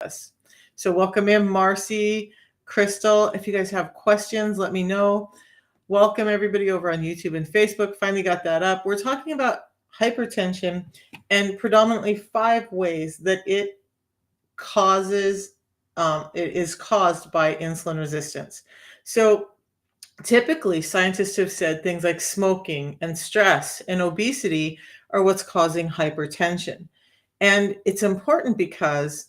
us. So welcome in, Marcy, Crystal. If you guys have questions, let me know. Welcome everybody over on YouTube and Facebook. Finally got that up. We're talking about hypertension and predominantly 5 ways that it causes, it is caused by insulin resistance. So typically, scientists have said things like smoking and stress and obesity are what's causing hypertension. And it's important because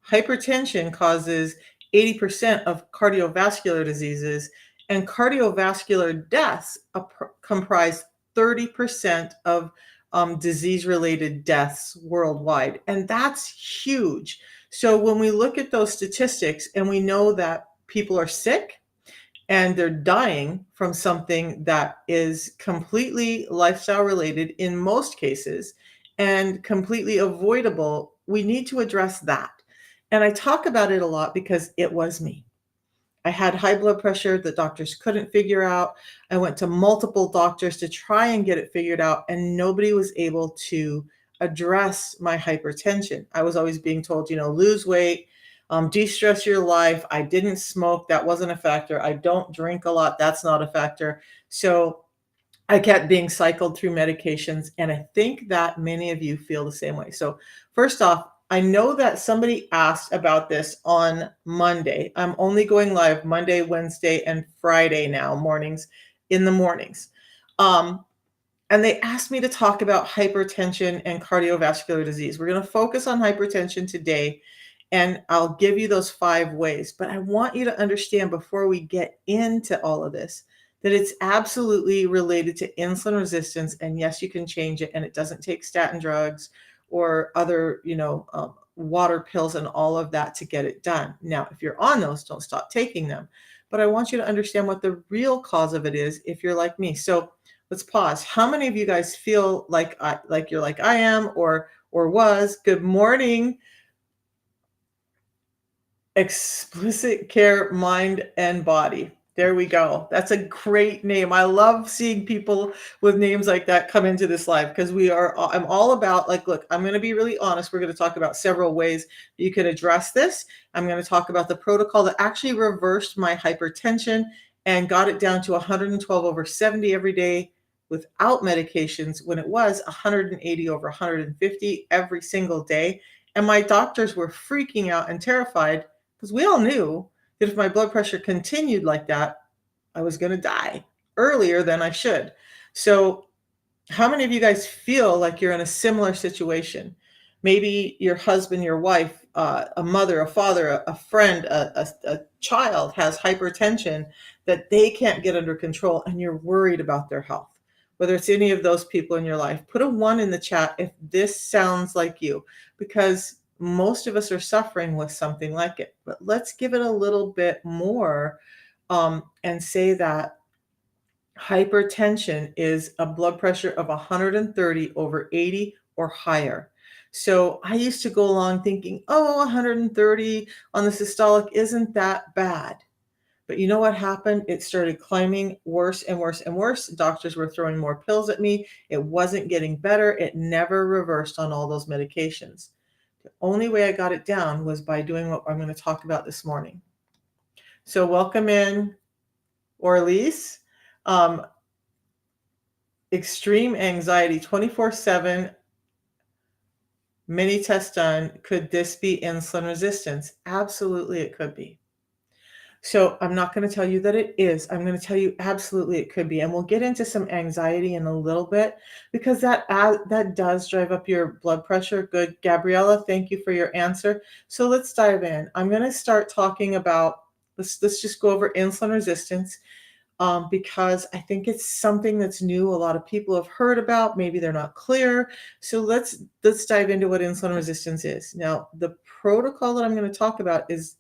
hypertension causes 80% of cardiovascular diseases, and cardiovascular deaths comprise 30% of disease related deaths worldwide. And that's huge. So when we look at those statistics and we know that people are sick, and they're dying from something that is completely lifestyle related in most cases and completely avoidable, we need to address that. And I talk about it a lot because it was me. I had high blood pressure that doctors couldn't figure out. I went to multiple doctors to try and get it figured out, and nobody was able to address my hypertension. I was always being told, lose weight, de-stress your life. I didn't smoke. That wasn't a factor. I don't drink a lot. That's not a factor. So I kept being cycled through medications, and I think that many of you feel the same way. So first off, I know that somebody asked about this on Monday. I'm only going live Monday, Wednesday, and Friday now, mornings, in the mornings. And they asked me to talk about hypertension and cardiovascular disease. We're going to focus on hypertension today, and I'll give you those 5 ways. But I want you to understand before we get into all of this that it's absolutely related to insulin resistance. And yes, you can change it, and it doesn't take statin drugs or other, water pills and all of that to get it done. Now, if you're on those, don't stop taking them. But I want you to understand what the real cause of it is if you're like me. So let's pause. How many of you guys feel like you're like I am or was? Good morning. Explicit Care Mind and Body. There we go. That's a great name. I love seeing people with names like that come into this live because I'm all about look, I'm going to be really honest. We're going to talk about several ways that you can address this. I'm going to talk about the protocol that actually reversed my hypertension and got it down to 112/70 every day without medications when it was 180/150 every single day. And my doctors were freaking out and terrified because we all knew that if my blood pressure continued like that, I was going to die earlier than I should. So how many of you guys feel like you're in a similar situation? Maybe your husband, your wife, a mother, a father, a friend, a child has hypertension that they can't get under control, and you're worried about their health. Whether it's any of those people in your life, put a 1 in the chat if this sounds like you, because most of us are suffering with something like it. But let's give it a little bit more and say that hypertension is a blood pressure of 130/80 or higher. So I used to go along thinking, 130 on the systolic isn't that bad. But you know what happened? It started climbing worse and worse and worse. Doctors were throwing more pills at me. It wasn't getting better. It never reversed on all those medications. The only way I got it down was by doing what I'm going to talk about this morning. So welcome in, Orlise. Extreme anxiety, 24/7, mini test done. Could this be insulin resistance? Absolutely, it could be. So I'm not going to tell you that it is. I'm going to tell you absolutely it could be. And we'll get into some anxiety in a little bit because that does drive up your blood pressure. Good. Gabriella, thank you for your answer. So let's dive in. I'm going to start talking about, let's just go over insulin resistance because I think it's something that's new. A lot of people have heard about. Maybe they're not clear. So let's dive into what insulin resistance is. Now, the protocol that I'm going to talk about is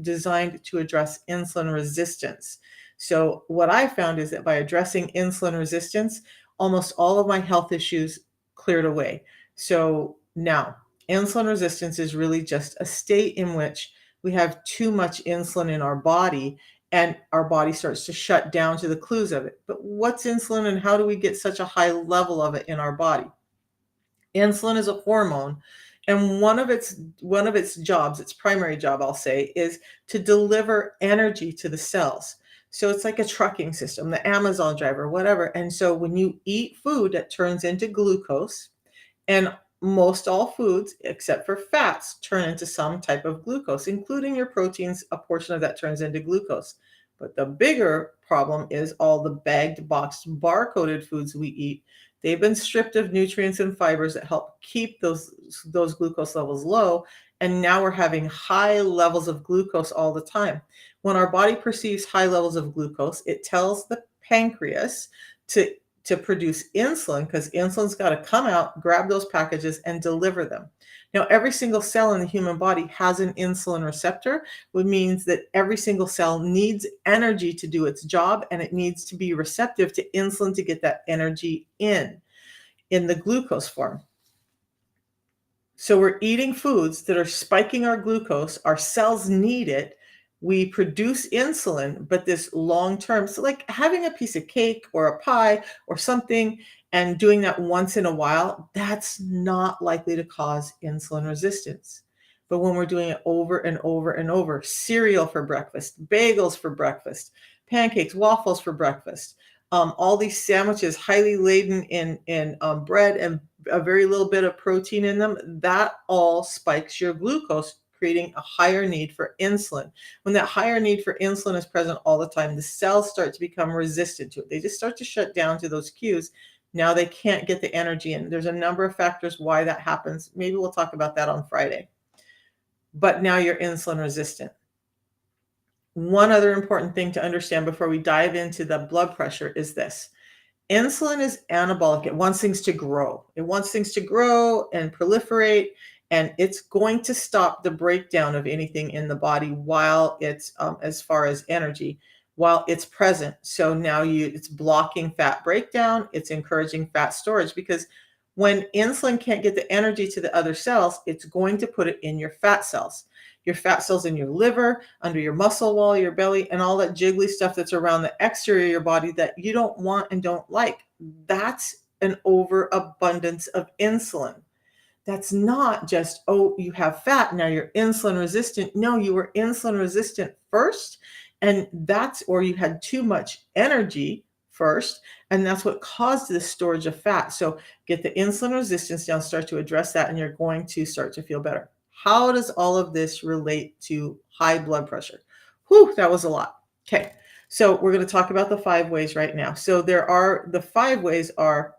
designed to address insulin resistance. So what I found is that by addressing insulin resistance, almost all of my health issues cleared away. So now, insulin resistance is really just a state in which we have too much insulin in our body and our body starts to shut down to the clues of it. But what's insulin and how do we get such a high level of it in our body? Insulin is a hormone, And one of its jobs, its primary job, I'll say, is to deliver energy to the cells. So it's like a trucking system, the Amazon driver, whatever. And so when you eat food that turns into glucose, and most all foods, except for fats, turn into some type of glucose, including your proteins, a portion of that turns into glucose. But the bigger problem is all the bagged, boxed, bar-coded foods we eat. They've been stripped of nutrients and fibers that help keep those glucose levels low. And now we're having high levels of glucose all the time. When our body perceives high levels of glucose, it tells the pancreas to produce insulin, because insulin's got to come out, grab those packages, and deliver them. Now, every single cell in the human body has an insulin receptor, which means that every single cell needs energy to do its job, and it needs to be receptive to insulin to get that energy in the glucose form. So we're eating foods that are spiking our glucose. Our cells need it. We produce insulin, but this long term, so like having a piece of cake or a pie or something and doing that once in a while, that's not likely to cause insulin resistance. But when we're doing it over and over and over, cereal for breakfast, bagels for breakfast, pancakes, waffles for breakfast, all these sandwiches highly laden in bread and a very little bit of protein in them, that all spikes your glucose, creating a higher need for insulin. When that higher need for insulin is present all the time, the cells start to become resistant to it. They just start to shut down to those cues. Now they can't get the energy in. There's a number of factors why that happens. Maybe we'll talk about that on Friday. But now you're insulin resistant. One other important thing to understand before we dive into the blood pressure is this. Insulin is anabolic. It wants things to grow. It wants things to grow and proliferate, and it's going to stop the breakdown of anything in the body while it's, as far as energy, while it's present. So now it's blocking fat breakdown. It's encouraging fat storage, because when insulin can't get the energy to the other cells, it's going to put it in your fat cells. Your fat cells in your liver, under your muscle wall, your belly, and all that jiggly stuff that's around the exterior of your body that you don't want and don't like. That's an overabundance of insulin. That's not just, oh, you have fat, now you're insulin resistant. No, you were insulin resistant first, and or you had too much energy first, and that's what caused this storage of fat. So get the insulin resistance down, start to address that, and you're going to start to feel better. How does all of this relate to high blood pressure? Whew, that was a lot. Okay, so we're going to talk about the 5 ways right now. So the 5 ways are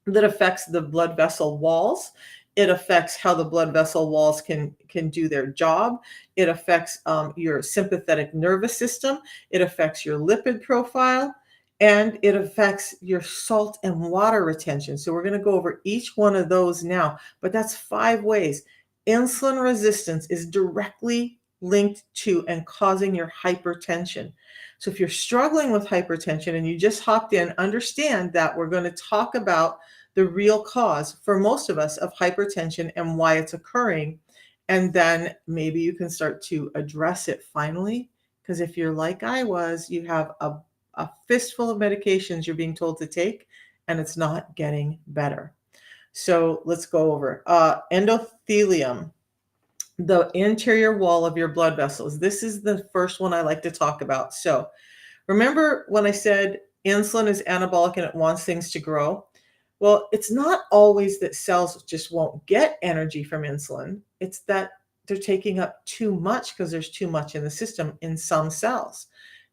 that affects the blood vessel walls. It affects how the blood vessel walls can do their job. It affects your sympathetic nervous system. It affects your lipid profile, and it affects your salt and water retention. So we're going to go over each one of those now, but that's 5 ways. Insulin resistance is directly linked to and causing your hypertension. So if you're struggling with hypertension and you just hopped in, understand that we're going to talk about the real cause for most of us of hypertension and why it's occurring. And then maybe you can start to address it finally. Because if you're like I was, you have a fistful of medications you're being told to take, and it's not getting better. So let's go over endothelium, the interior wall of your blood vessels. This is the first one I like to talk about. So remember when I said insulin is anabolic and it wants things to grow? Well, it's not always that cells just won't get energy from insulin. It's that they're taking up too much because there's too much in the system in some cells.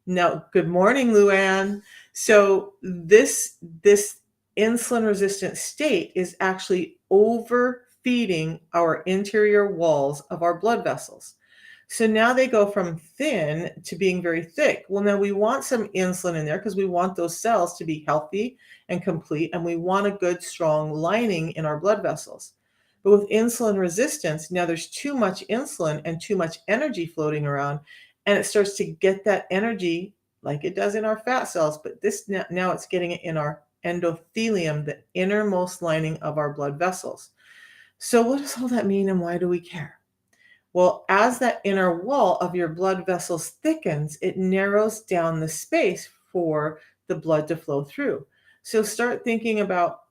Now, good morning, Luann. So this insulin resistant state is actually overfeeding our interior walls of our blood vessels. So now they go from thin to being very thick. Well, now we want some insulin in there because we want those cells to be healthy and complete, and we want a good, strong lining in our blood vessels. But with insulin resistance, now there's too much insulin and too much energy floating around, and it starts to get that energy like it does in our fat cells, but this now it's getting it in our endothelium, the innermost lining of our blood vessels. So what does all that mean, and why do we care? Well, as that inner wall of your blood vessels thickens, it narrows down the space for the blood to flow through. So start thinking about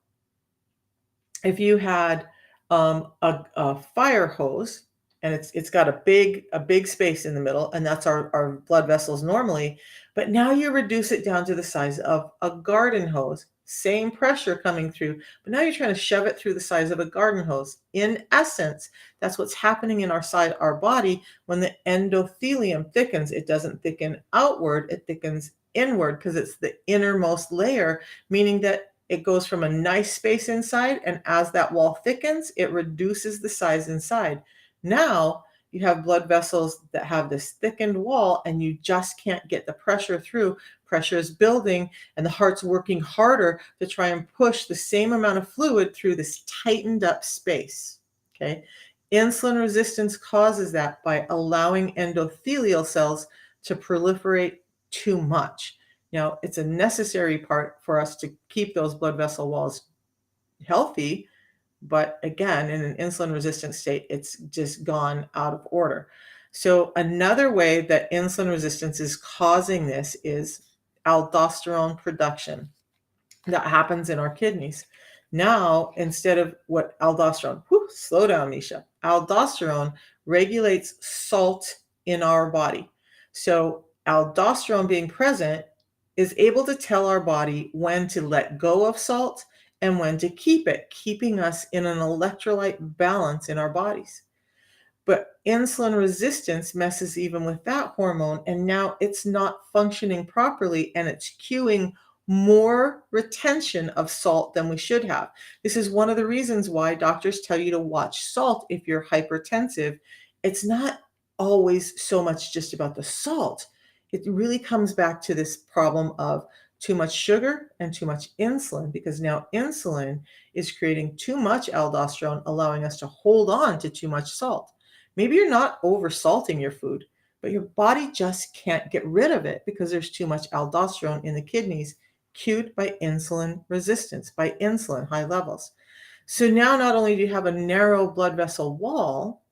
if you had a fire hose, and it's got a big space in the middle, and that's our blood vessels normally. But now you reduce it down to the size of a garden hose, same pressure coming through, but now you're trying to shove it through the size of a garden hose. In essence, that's what's happening in our body when the endothelium thickens. It doesn't thicken outward, it thickens inward because it's the innermost layer, meaning that it goes from a nice space inside, and as that wall thickens, it reduces the size inside. Now you have blood vessels that have this thickened wall, and you just can't get the pressure through. Pressure is building, and the heart's working harder to try and push the same amount of fluid through this tightened up space. Okay. Insulin resistance causes that by allowing endothelial cells to proliferate too much. Now, it's a necessary part for us to keep those blood vessel walls healthy, but again, in an insulin resistant state, it's just gone out of order. So another way that insulin resistance is causing this is aldosterone production that happens in our kidneys. Now, instead of what aldosterone, slow down, Misha. Aldosterone regulates salt in our body. So, aldosterone being present is able to tell our body when to let go of salt and when to keep it, keeping us in an electrolyte balance in our bodies. But insulin resistance messes even with that hormone, and now it's not functioning properly, and it's cueing more retention of salt than we should have. This is one of the reasons why doctors tell you to watch salt if you're hypertensive. It's not always so much just about the salt. It really comes back to this problem of too much sugar and too much insulin, because now insulin is creating too much aldosterone, allowing us to hold on to too much salt. Maybe you're not over salting your food, but your body just can't get rid of it because there's too much aldosterone in the kidneys, cued by insulin resistance, by insulin high levels. So now not only do you have a narrow blood vessel wall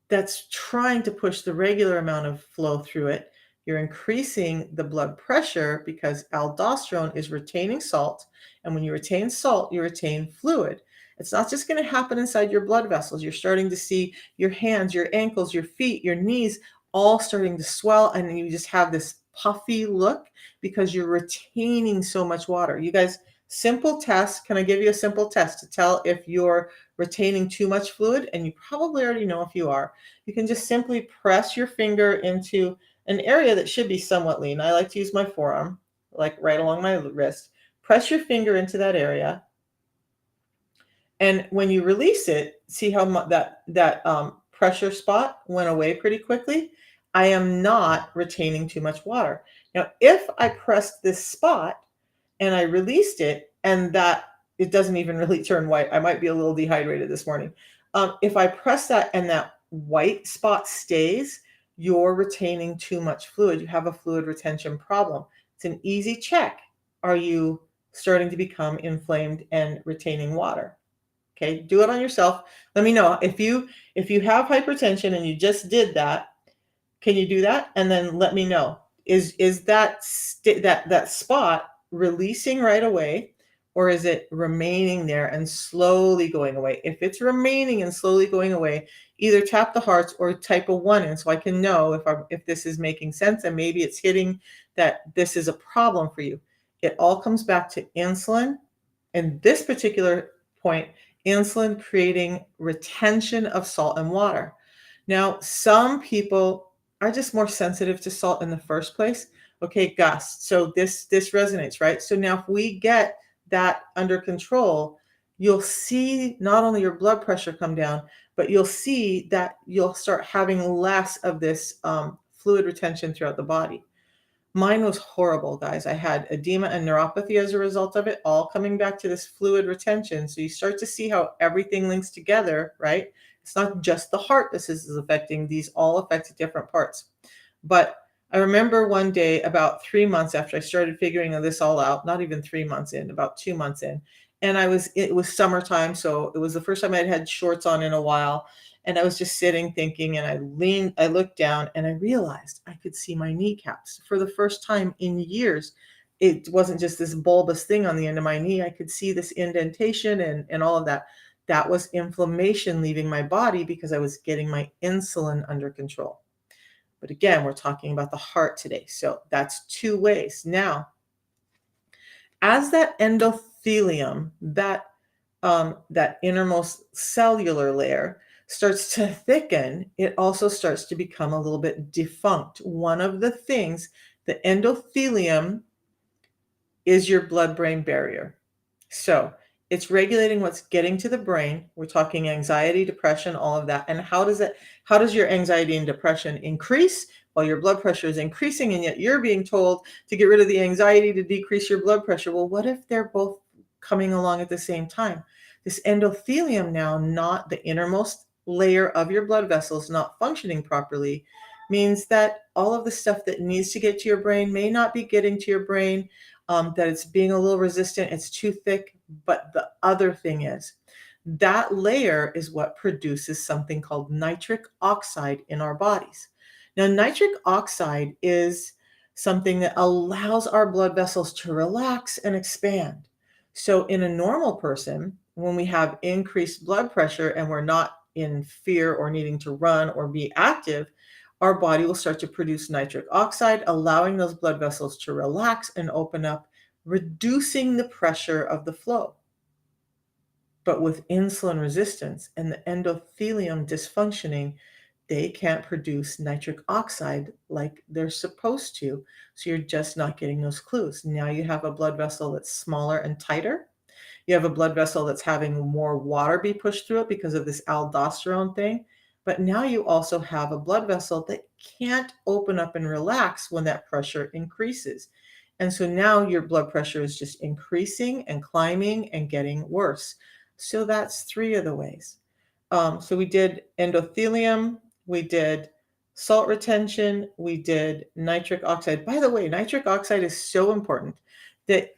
that's trying to push the regular amount of flow through it, you're increasing the blood pressure because aldosterone is retaining salt. And when you retain salt, you retain fluid. It's not just going to happen inside your blood vessels. You're starting to see your hands, your ankles, your feet, your knees all starting to swell. And you just have this puffy look because you're retaining so much water. You guys, simple test. Can I give you a simple test to tell if you're retaining too much fluid? And you probably already know if you are. You can just simply press your finger into an area that should be somewhat lean. I like to use my forearm, like right along my wrist. Press your finger into that area. And when you release it, see how that pressure spot went away pretty quickly? I am not retaining too much water. Now, if I pressed this spot and I released it, and that it doesn't even really turn white, I might be a little dehydrated this morning. If I press that and that white spot stays, you're retaining too much fluid. You have a fluid retention problem. It's an easy check. Are you starting to become inflamed and retaining water? Okay, do it on yourself. Let me know if you have hypertension and you just did that. Can you do that? And then let me know. Is that that spot releasing right away, or is it remaining there and slowly going away? If it's remaining and slowly going away, either tap the hearts or type a 1 in so I can know if this is making sense, and maybe it's hitting that this is a problem for you. It all comes back to insulin. In this particular point, insulin creating retention of salt and water. Now, some people are just more sensitive to salt in the first place. Okay, Gus, so this resonates, right? So now if we get that under control, you'll see not only your blood pressure come down, but you'll see that you'll start having less of this fluid retention throughout the body. Mine was horrible, guys. I had edema and neuropathy as a result of it, all coming back to this fluid retention. So you start to see how everything links together, right? It's not just the heart this is affecting. These all affect different parts. But I remember one day about 3 months after I started figuring this all out, not even 3 months in, about 2 months in. And it was summertime. So it was the first time I'd had shorts on in a while. And I was just sitting thinking, and I looked down and I realized I could see my kneecaps for the first time in years. It wasn't just this bulbous thing on the end of my knee. I could see this indentation and all of that. that was inflammation leaving my body because I was getting my insulin under control. But again, we're talking about the heart today. So that's two ways. Now, as that endothelium, that innermost cellular layer starts to thicken, it also starts to become a little bit defunct. One of the things, the endothelium is your blood-brain barrier. So it's regulating what's getting to the brain. We're talking anxiety, depression, all of that. And how does your anxiety and depression increase while your blood pressure is increasing, and yet you're being told to get rid of the anxiety to decrease your blood pressure? Well, what if they're both coming along at the same time? This endothelium now, not the innermost layer of your blood vessels, not functioning properly, means that all of the stuff that needs to get to your brain may not be getting to your brain, that it's being a little resistant, it's too thick. But the other thing is, that layer is what produces something called nitric oxide in our bodies. Now, nitric oxide is something that allows our blood vessels to relax and expand. So, in a normal person, when we have increased blood pressure and we're not in fear or needing to run or be active, our body will start to produce nitric oxide, allowing those blood vessels to relax and open up, reducing the pressure of the flow. But with insulin resistance and the endothelium dysfunctioning, they can't produce nitric oxide like they're supposed to. So you're just not getting those clues. Now you have a blood vessel that's smaller and tighter. You have a blood vessel that's having more water be pushed through it because of this aldosterone thing. But now you also have a blood vessel that can't open up and relax when that pressure increases. And so now your blood pressure is just increasing and climbing and getting worse. So that's three of the ways. So we did endothelium, we did salt retention, we did nitric oxide. By the way, nitric oxide is so important that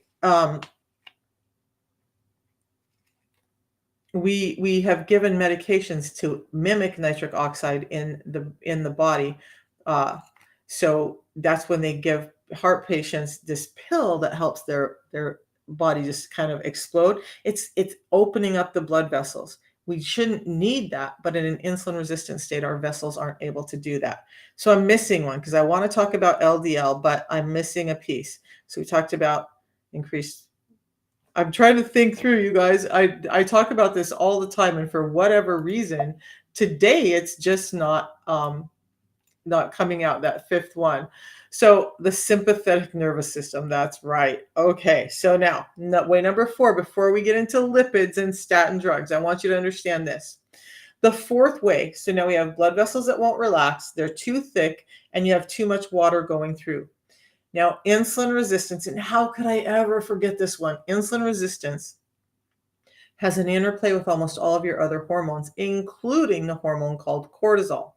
we have given medications to mimic nitric oxide in the body. So that's when they give heart patients this pill that helps their body just kind of explode. It's opening up the blood vessels. We shouldn't need that, but in an insulin resistant state, our vessels aren't able to do that. So I'm missing one because I want to talk about LDL, but I'm missing a piece. So we talked about increased. I'm trying to think through, you guys. I talk about this all the time, and for whatever reason, today it's just not coming out, that fifth one. So the sympathetic nervous system, that's right. Okay, so now way number 4, before we get into lipids and statin drugs, I want you to understand this. The fourth way, so now we have blood vessels that won't relax, they're too thick, and you have too much water going through. Now, insulin resistance, and how could I ever forget this one? Insulin resistance has an interplay with almost all of your other hormones, including the hormone called cortisol.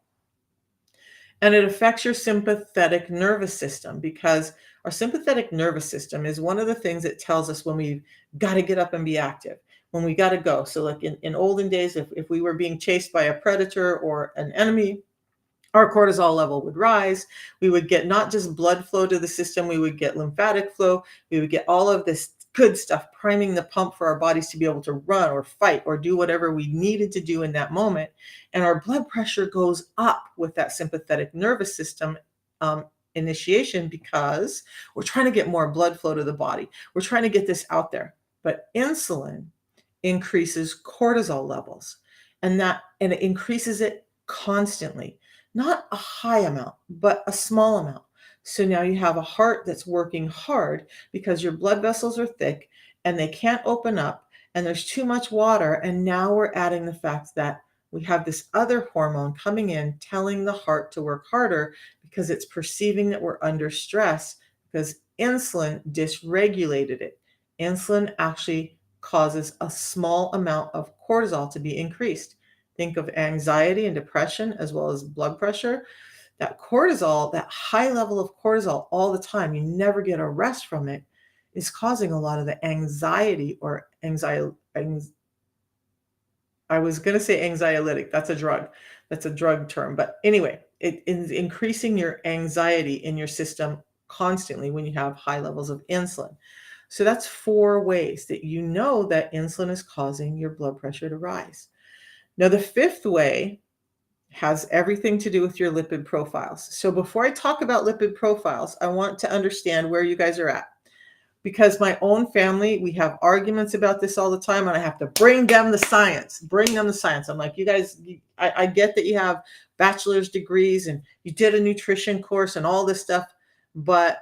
And it affects your sympathetic nervous system because our sympathetic nervous system is one of the things that tells us when we've got to get up and be active, when we got to go. So like in olden days, if we were being chased by a predator or an enemy, our cortisol level would rise. We would get not just blood flow to the system, we would get lymphatic flow. We would get all of this good stuff priming the pump for our bodies to be able to run or fight or do whatever we needed to do in that moment. And our blood pressure goes up with that sympathetic nervous system initiation because we're trying to get more blood flow to the body. We're trying to get this out there. But insulin increases cortisol levels, and it increases it constantly. Not a high amount, but a small amount. So now you have a heart that's working hard because your blood vessels are thick and they can't open up and there's too much water. And now we're adding the fact that we have this other hormone coming in telling the heart to work harder because it's perceiving that we're under stress because insulin dysregulated it. Insulin actually causes a small amount of cortisol to be increased. Think of anxiety and depression as well as blood pressure. That cortisol, that high level of cortisol all the time, you never get a rest from it, is causing a lot of the anxiety or anxiety. I was going to say anxiolytic. That's a drug. That's a drug term. But anyway, it is increasing your anxiety in your system constantly when you have high levels of insulin. So that's 4 ways that you know that insulin is causing your blood pressure to rise. Now, the 5th way has everything to do with your lipid profiles. So before I talk about lipid profiles, I want to understand where you guys are at. Because my own family, we have arguments about this all the time, and I have to bring them the science. I'm like, you guys, I get that you have bachelor's degrees and you did a nutrition course and all this stuff, but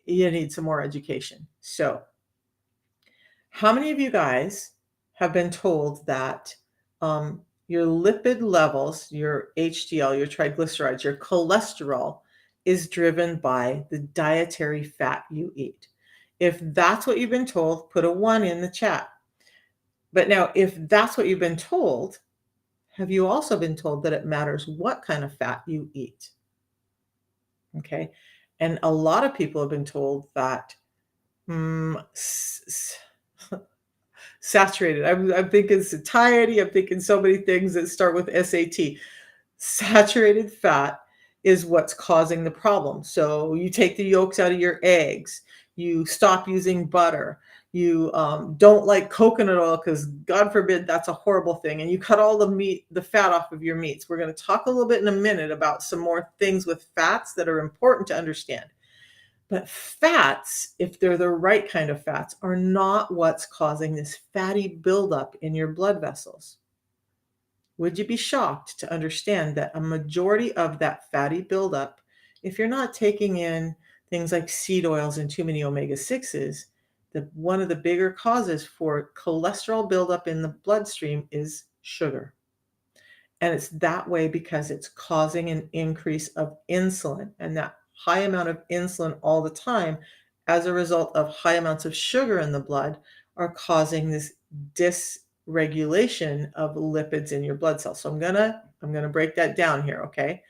you need some more education. So, how many of you guys have been told that your lipid levels, your HDL, your triglycerides, your cholesterol is driven by the dietary fat you eat? If that's what you've been told, put a 1 in the chat. But now, if that's what you've been told, have you also been told that it matters what kind of fat you eat? Okay. And a lot of people have been told that saturated. I'm thinking satiety. I'm thinking so many things that start with SAT. Saturated fat is what's causing the problem. So you take the yolks out of your eggs. You stop using butter. You don't like coconut oil because God forbid that's a horrible thing. And you cut all the fat off of your meats. We're going to talk a little bit in a minute about some more things with fats that are important to understand. But fats, if they're the right kind of fats, are not what's causing this fatty buildup in your blood vessels. Would you be shocked to understand that a majority of that fatty buildup, if you're not taking in things like seed oils and too many omega-6s, one of the bigger causes for cholesterol buildup in the bloodstream is sugar. And it's that way because it's causing an increase of insulin, and that high amount of insulin all the time as a result of high amounts of sugar in the blood are causing this dysregulation of lipids in your blood cells. So I'm gonna break that down here, okay?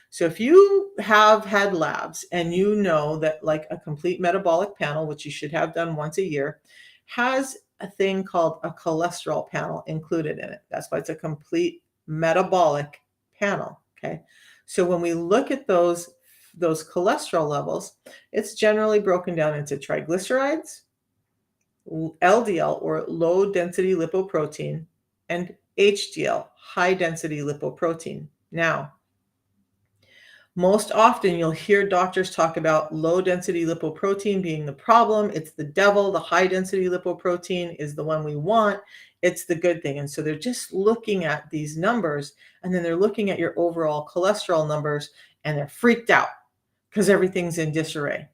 So if you have had labs and you know that like a complete metabolic panel, which you should have done once a year, has a thing called a cholesterol panel included in it. That's why it's a complete metabolic panel, okay? So when we look at those cholesterol levels, it's generally broken down into triglycerides, LDL or low density lipoprotein, and HDL, high density lipoprotein. Now, most often you'll hear doctors talk about low density lipoprotein being the problem. It's the devil. The high density lipoprotein is the one we want. It's the good thing. And so they're just looking at these numbers, and then they're looking at your overall cholesterol numbers, and they're freaked out because everything's in disarray.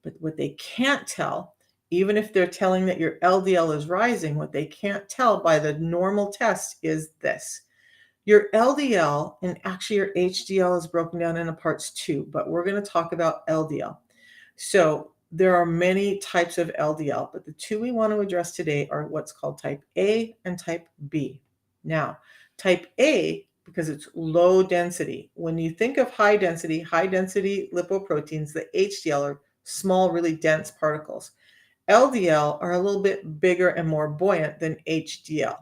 But what they can't tell, even if they're telling that your LDL is rising, what they can't tell by the normal test is this. Your LDL and actually your HDL is broken down into parts too, but we're going to talk about LDL. So there are many types of LDL, but the two we want to address today are what's called type A and type B. Now, type A, because it's low density. When you think of high density lipoproteins, the HDL are small, really dense particles. LDL are a little bit bigger and more buoyant than HDL.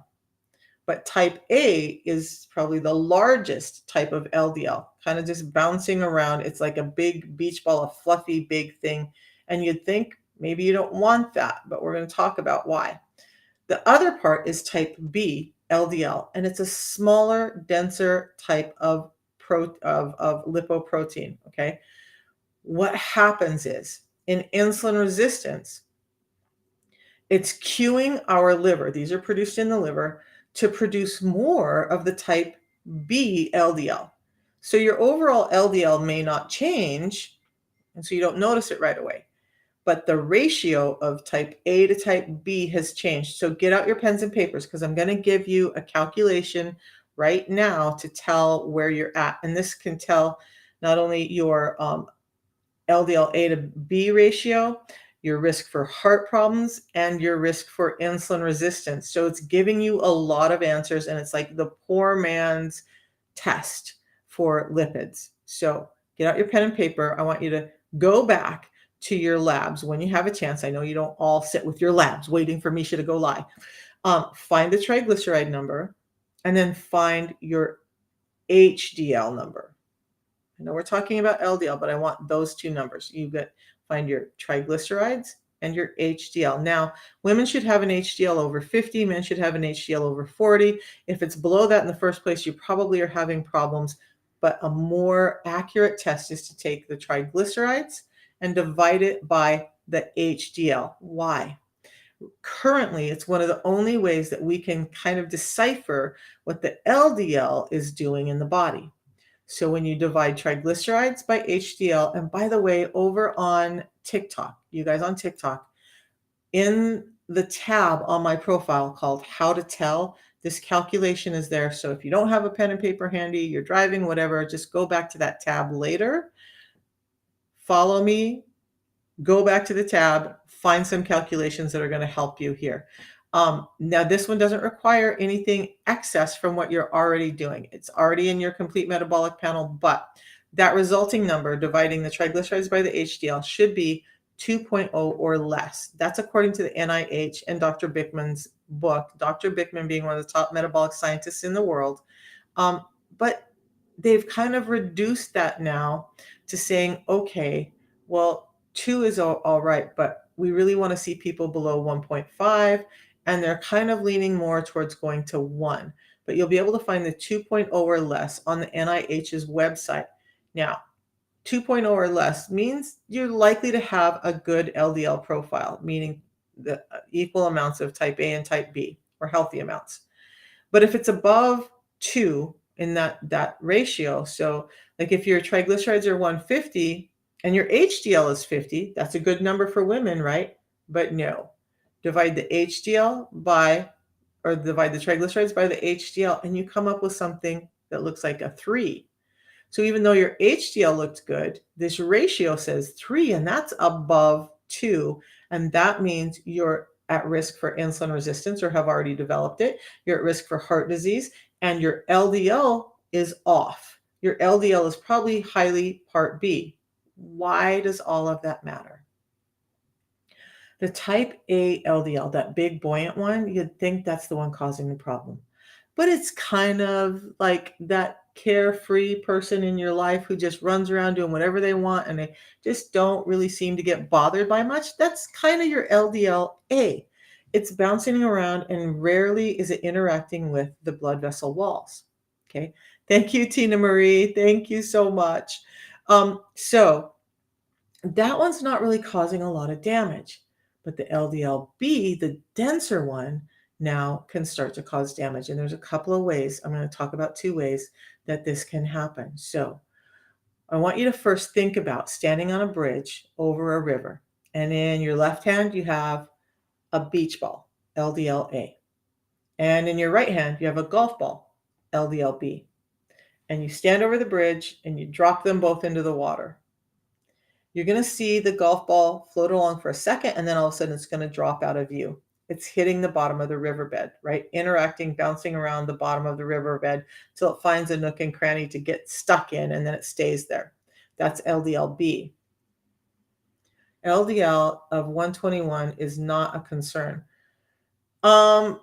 But type A is probably the largest type of LDL, kind of just bouncing around. It's like a big beach ball, a fluffy big thing. And you'd think maybe you don't want that, but we're going to talk about why. The other part is type B LDL, and it's a smaller, denser type of lipoprotein, okay? What happens is in insulin resistance, it's cueing our liver, these are produced in the liver, to produce more of the type B LDL. So your overall LDL may not change, and so you don't notice it right away. But the ratio of type A to type B has changed. So get out your pens and papers because I'm going to give you a calculation right now to tell where you're at. And this can tell not only your LDL A to B ratio, your risk for heart problems, and your risk for insulin resistance. So it's giving you a lot of answers, and it's like the poor man's test for lipids. So get out your pen and paper. I want you to go back to your labs when you have a chance. I know you don't all sit with your labs waiting for Misha to go live. Find the triglyceride number, and then find your HDL number. I know we're talking about LDL, but I want those two numbers. Find your triglycerides and your HDL. Now, women should have an HDL over 50, men should have an HDL over 40. If it's below that in the first place, you probably are having problems, but a more accurate test is to take the triglycerides and divide it by the HDL. Why? Currently, it's one of the only ways that we can kind of decipher what the LDL is doing in the body. So when you divide triglycerides by HDL, and by the way, over on TikTok, you guys on TikTok, in the tab on my profile called How to Tell, this calculation is there. So if you don't have a pen and paper handy, you're driving, whatever, just go back to that tab later, follow me, go back to the tab, find some calculations that are going to help you here. Now, this one doesn't require anything excess from what you're already doing. It's already in your complete metabolic panel, but that resulting number, dividing the triglycerides by the HDL, should be 2.0 or less. That's according to the NIH and Dr. Bickman's book, Dr. Bickman being one of the top metabolic scientists in the world. But they've kind of reduced that now to saying, okay, well, 2 is all right, but we really want to see people below 1.5, and they're kind of leaning more towards going to 1. But you'll be able to find the 2.0 or less on the NIH's website. Now, 2.0 or less means you're likely to have a good LDL profile, meaning the equal amounts of type A and type B, or healthy amounts. But if it's above 2 in that ratio, so like if your triglycerides are 150 and your HDL is 50, that's a good number for women, right? But no, divide the HDL by, or divide the triglycerides by the HDL, and you come up with something that looks like a 3. So even though your HDL looked good, this ratio says 3, and that's above 2. And that means you're at risk for insulin resistance or have already developed it. You're at risk for heart disease, and your LDL is off. Your LDL is probably highly part B. Why does all of that matter? The type A LDL, that big buoyant one, you'd think that's the one causing the problem. But it's kind of like that carefree person in your life who just runs around doing whatever they want and they just don't really seem to get bothered by much. That's kind of your LDL-A. It's bouncing around and rarely is it interacting with the blood vessel walls. Okay. Thank you, Tina Marie. Thank you so much. So that one's not really causing a lot of damage, but the LDL-B, the denser one, now can start to cause damage. And there's a couple of ways. I'm going to talk about 2 ways that this can happen. So I want you to first think about standing on a bridge over a river. And in your left hand, you have a beach ball, LDL-A. And in your right hand, you have a golf ball, LDL-B. And you stand over the bridge and you drop them both into the water. You're going to see the golf ball float along for a second, and then all of a sudden it's going to drop out of view. It's hitting the bottom of the riverbed, right? Interacting, bouncing around the bottom of the riverbed till it finds a nook and cranny to get stuck in, and then it stays there. That's LDL-B. LDL of 121 is not a concern. An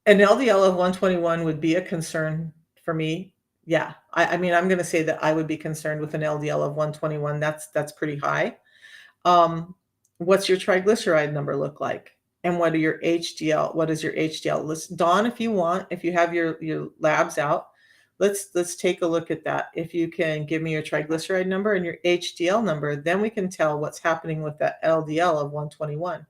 LDL of 121 would be a concern for me. Yeah, I mean, I'm going to say that I would be concerned with an LDL of 121. That's pretty high. What's your triglyceride number look like? And what are your HDL? What is your HDL? Listen, Dawn, if you want, if you have your labs out, let's take a look at that. If you can give me your triglyceride number and your HDL number, then we can tell what's happening with that LDL of 121.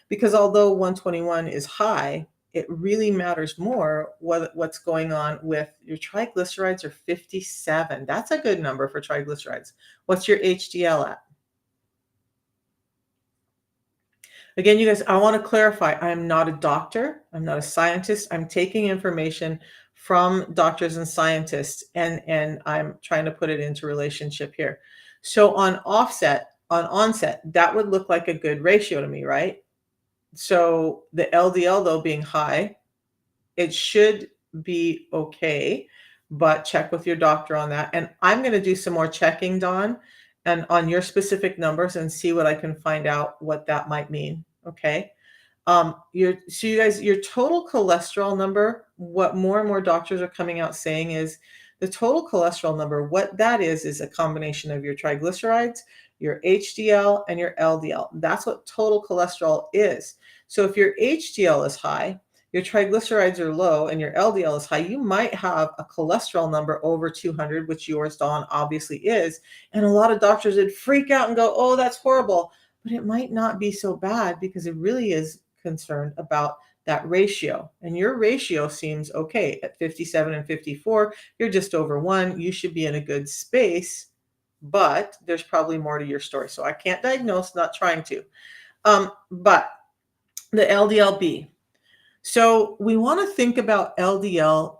Because although 121 is high, it really matters more what's going on with your triglycerides are 57. That's a good number for triglycerides. What's your HDL at? Again, you guys, I want to clarify, I'm not a doctor. I'm not a scientist. I'm taking information from doctors and scientists, and I'm trying to put it into relationship here. So on onset, that would look like a good ratio to me, right? So the LDL, though, being high, it should be okay, but check with your doctor on that. And I'm going to do some more checking, Dawn, and on your specific numbers and see what I can find out what that might mean. Okay. So you guys, your total cholesterol number, what more and more doctors are coming out saying is The total cholesterol number, what that is a combination of your triglycerides, your HDL, and your LDL. That's what total cholesterol is. So if your HDL is high, your triglycerides are low, and your LDL is high, you might have a cholesterol number over 200, which yours, Dawn, obviously is. And a lot of doctors would freak out and go, oh, that's horrible. But it might not be so bad because it really is concerned about that ratio. And your ratio seems okay at 57 and 54. You're just over 1. You should be in a good space, but there's probably more to your story. So I can't diagnose, not trying to. But the LDLB. So we want to think about LDL.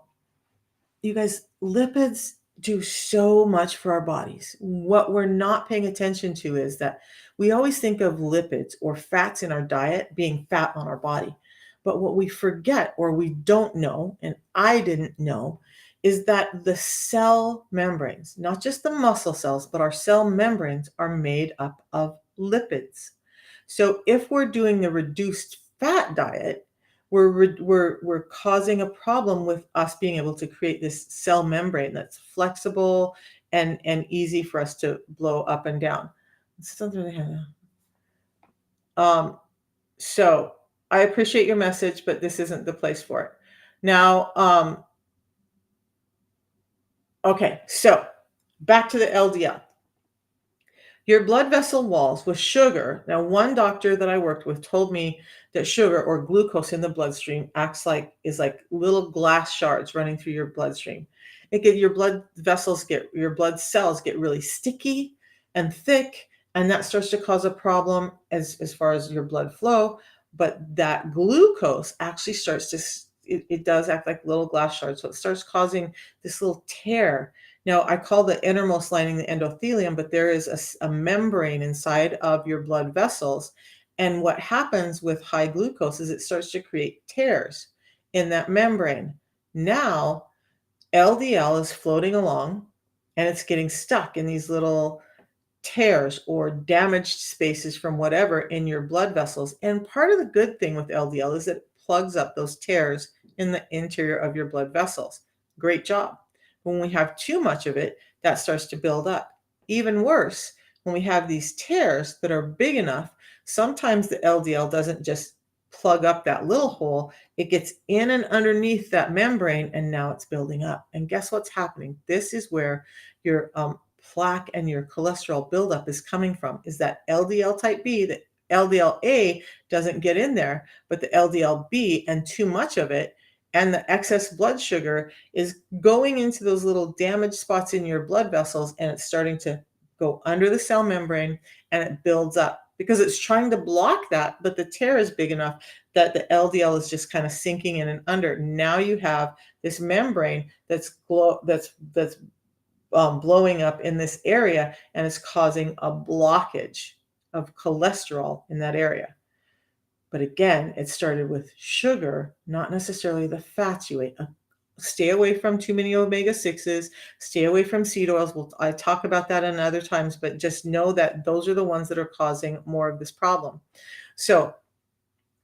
You guys, lipids do so much for our bodies. What we're not paying attention to is that we always think of lipids or fats in our diet being fat on our body. But what we forget or we don't know, and I didn't know, is that the cell membranes, not just the muscle cells, but our cell membranes are made up of lipids. So if we're doing the reduced fat diet, we're causing a problem with us being able to create this cell membrane that's flexible and easy for us to blow up and down. So I appreciate your message, but this isn't the place for it. Now, okay, so back to the LDL. Your blood vessel walls with sugar. Now, one doctor that I worked with told me that sugar or glucose in the bloodstream is like little glass shards running through your bloodstream. Your blood cells get really sticky and thick, and that starts to cause a problem as far as your blood flow. But that glucose actually it does act like little glass shards. So it starts causing this little tear. Now, I call the innermost lining the endothelium, but there is a membrane inside of your blood vessels. And what happens with high glucose is it starts to create tears in that membrane. Now, LDL is floating along and it's getting stuck in these little tears or damaged spaces from whatever in your blood vessels. And part of the good thing with LDL is it plugs up those tears in the interior of your blood vessels. Great job. When we have too much of it, that starts to build up. Even worse, when we have these tears that are big enough, sometimes the LDL doesn't just plug up that little hole, it gets in and underneath that membrane, and now it's building up. And guess what's happening? This is where your plaque and your cholesterol buildup is coming from, is that LDL type B. That LDL-A doesn't get in there, but the LDL-B and too much of it and the excess blood sugar is going into those little damaged spots in your blood vessels, and it's starting to go under the cell membrane, and it builds up because it's trying to block that, but the tear is big enough that the LDL is just kind of sinking in and under. Now you have this membrane that's blowing up in this area, and it's causing a blockage of cholesterol in that area. But again, it started with sugar, not necessarily the fats you ate. Stay away from too many omega-6s. Stay away from seed oils. I talk about that in other times, but just know that those are the ones that are causing more of this problem. So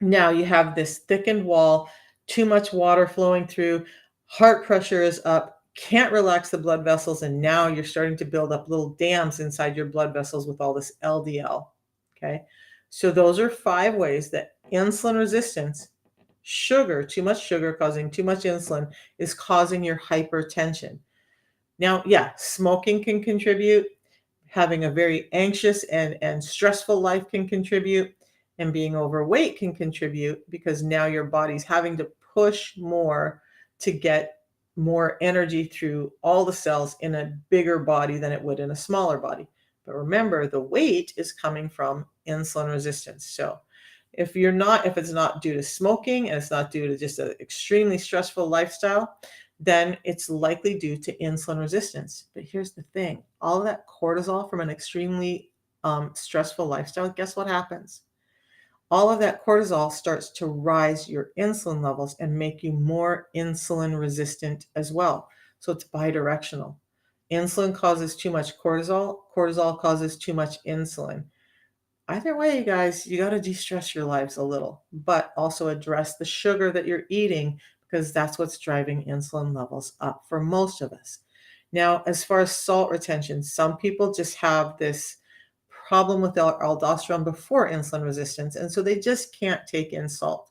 now you have this thickened wall, too much water flowing through, heart pressure is up, can't relax the blood vessels, and now you're starting to build up little dams inside your blood vessels with all this LDL. Okay, so those are 5 ways that insulin resistance, sugar, too much sugar causing too much insulin, is causing your hypertension. Now, yeah, smoking can contribute. Having a very anxious and stressful life can contribute. And being overweight can contribute because now your body's having to push more to get more energy through all the cells in a bigger body than it would in a smaller body. But remember, the weight is coming from insulin resistance. So if it's not due to smoking and it's not due to just an extremely stressful lifestyle, then it's likely due to insulin resistance. But here's the thing, all of that cortisol from an extremely stressful lifestyle, guess what happens? All of that cortisol starts to rise your insulin levels and make you more insulin resistant as well. So it's bidirectional. Insulin causes too much cortisol. Cortisol causes too much insulin. Either way, you guys, you got to de-stress your lives a little, but also address the sugar that you're eating because that's what's driving insulin levels up for most of us. Now, as far as salt retention, some people just have this problem with aldosterone before insulin resistance, and so they just can't take in salt.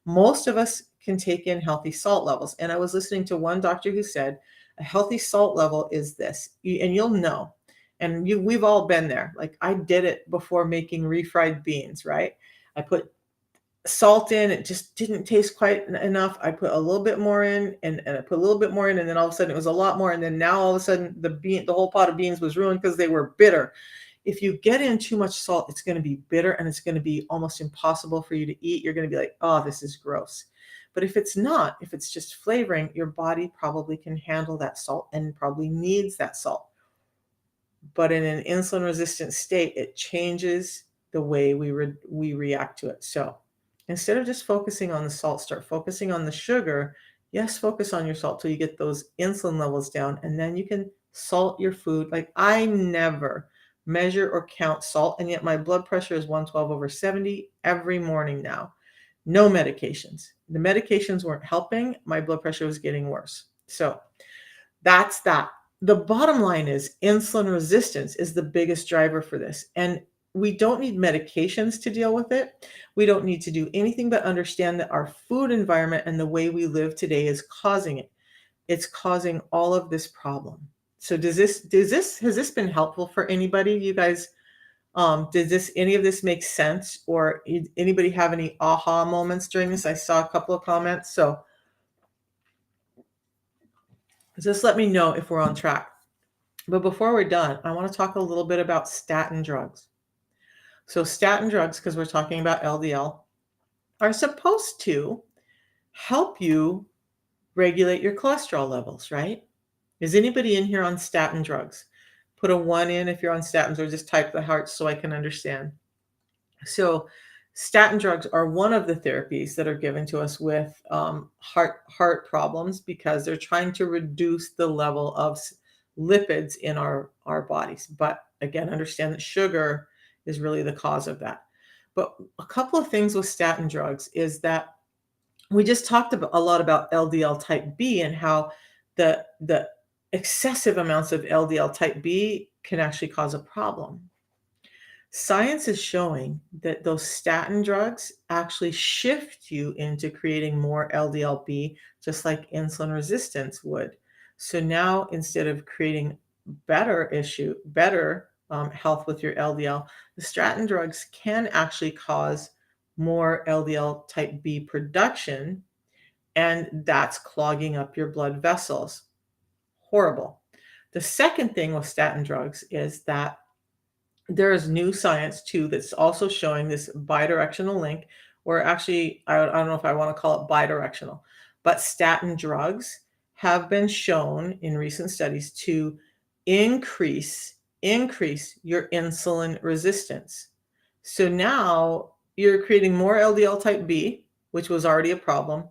Most of us can take in healthy salt levels. And I was listening to one doctor who said a healthy salt level is this, and you'll know. And we've all been there. Like I did it before making refried beans, right? I put salt in, it just didn't taste quite enough. I put a little bit more in and I put a little bit more in, and then all of a sudden it was a lot more. And then now all of a sudden the whole pot of beans was ruined because they were bitter. If you get in too much salt, it's going to be bitter and it's going to be almost impossible for you to eat. You're going to be like, oh, this is gross. But if it's not, if it's just flavoring, your body probably can handle that salt and probably needs that salt. But in an insulin resistant state, it changes the way we react to it. So instead of just focusing on the salt, start focusing on the sugar. Yes, focus on your salt till you get those insulin levels down, and then you can salt your food. Like I never measure or count salt, and yet my blood pressure is 112/70 every morning now. No medications. The medications weren't helping. My blood pressure was getting worse. So that's that. The bottom line is insulin resistance is the biggest driver for this. And we don't need medications to deal with it. We don't need to do anything but understand that our food environment and the way we live today is causing it. It's causing all of this problem. So has this been helpful for anybody? You guys, any of this make sense, or anybody have any aha moments during this? I saw a couple of comments. So just let me know if we're on track. But before we're done, I want to talk a little bit about statin drugs. So statin drugs, because we're talking about LDL, are supposed to help you regulate your cholesterol levels, right? Is anybody in here on statin drugs? Put a 1 in if you're on statins, or just type the heart so I can understand. So statin drugs are one of the therapies that are given to us with heart problems, because they're trying to reduce the level of lipids in our bodies. But again, understand that sugar is really the cause of that. But a couple of things with statin drugs is that we just talked a lot about LDL type B and how the excessive amounts of LDL type B can actually cause a problem. Science is showing that those statin drugs actually shift you into creating more LDL-B, just like insulin resistance would. So now, instead of creating better health with your LDL, the statin drugs can actually cause more LDL type B production, and that's clogging up your blood vessels. Horrible. The second thing with statin drugs is that there is new science too that's also showing this bidirectional link, or actually, I don't know if I want to call it bidirectional, but statin drugs have been shown in recent studies to increase your insulin resistance. So now you're creating more LDL type B, which was already a problem,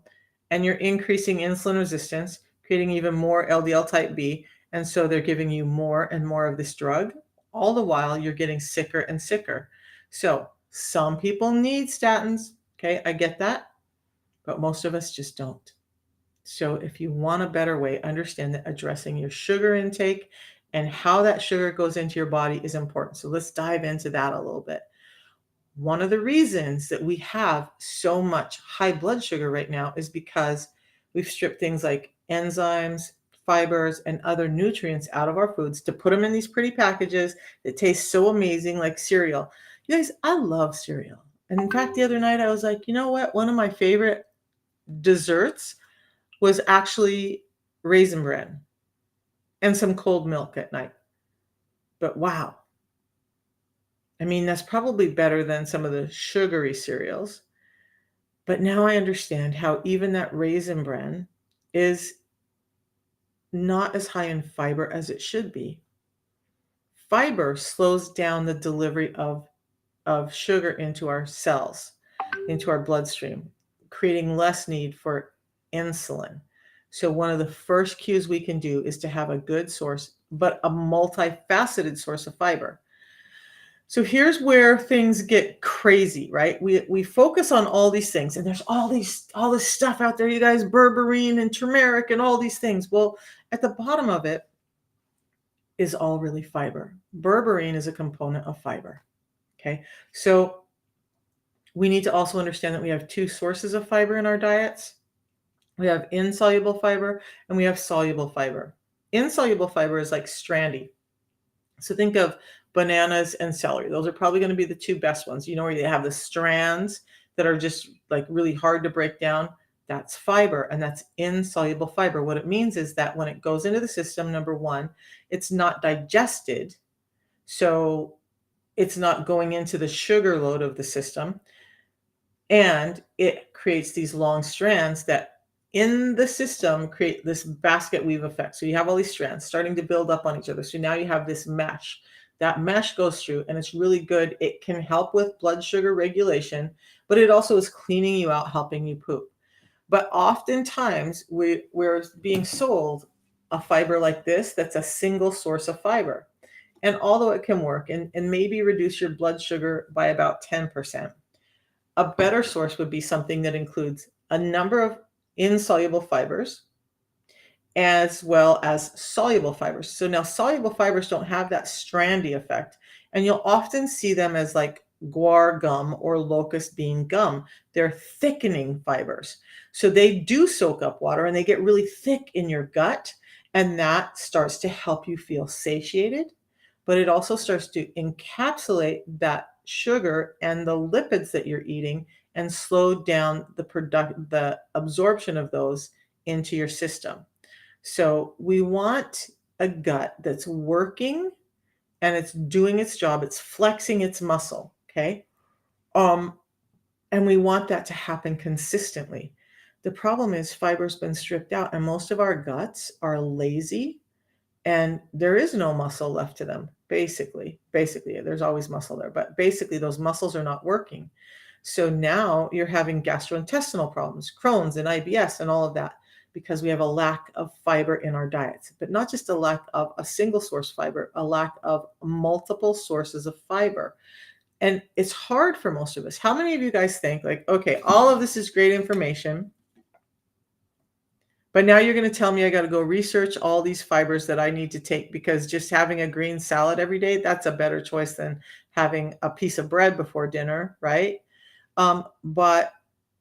and you're increasing insulin resistance, creating even more LDL type B. And so they're giving you more and more of this drug. All the while, you're getting sicker and sicker. So some people need statins. Okay, I get that. But most of us just don't. So if you want a better way, understand that addressing your sugar intake and how that sugar goes into your body is important. So let's dive into that a little bit. One of the reasons that we have so much high blood sugar right now is because we've stripped things like enzymes, fibers, and other nutrients out of our foods to put them in these pretty packages that taste so amazing, like cereal. You guys, I love cereal. And in fact, the other night I was like, you know what? One of my favorite desserts was actually raisin bran and some cold milk at night. But wow. I mean, that's probably better than some of the sugary cereals. But now I understand how even that raisin bran is not as high in fiber as it should be. Fiber slows down the delivery of sugar into our cells, into our bloodstream, creating less need for insulin. So one of the first cues we can do is to have a good source, but a multifaceted source of fiber. So here's where things get crazy, right? We focus on all these things, and there's all this stuff out there, you guys, berberine and turmeric and all these things. Well, at the bottom of it, is all really fiber. Berberine is a component of fiber. Okay, so we need to also understand that we have two sources of fiber in our diets. We have insoluble fiber and we have soluble fiber. Insoluble fiber is like strandy. So think of bananas and celery. Those are probably going to be the two best ones. You know, where you have the strands that are just like really hard to break down. That's fiber, and that's insoluble fiber. What it means is that when it goes into the system, number one, it's not digested. So it's not going into the sugar load of the system. And it creates these long strands that in the system create this basket weave effect. So you have all these strands starting to build up on each other. So now you have this mesh. That mesh goes through and it's really good. It can help with blood sugar regulation, but it also is cleaning you out, helping you poop. But oftentimes we're being sold a fiber like this that's a single source of fiber. And although it can work and maybe reduce your blood sugar by about 10%, a better source would be something that includes a number of insoluble fibers as well as soluble fibers. So now soluble fibers don't have that strandy effect, and you'll often see them as like guar gum or locust bean gum. They're thickening fibers. So they do soak up water and they get really thick in your gut, and that starts to help you feel satiated, but it also starts to encapsulate that sugar and the lipids that you're eating and slow down the absorption of those into your system. So we want a gut that's working and it's doing its job, it's flexing its muscle, okay? And we want that to happen consistently. The problem is fiber's been stripped out and most of our guts are lazy and there is no muscle left to them. Basically, there's always muscle there, but basically those muscles are not working. So now you're having gastrointestinal problems, Crohn's and IBS and all of that, because we have a lack of fiber in our diets, but not just a lack of a single source fiber, a lack of multiple sources of fiber. And it's hard for most of us. How many of you guys think like, okay, all of this is great information, but now you're going to tell me I got to go research all these fibers that I need to take because just having a green salad every day, that's a better choice than having a piece of bread before dinner, right? But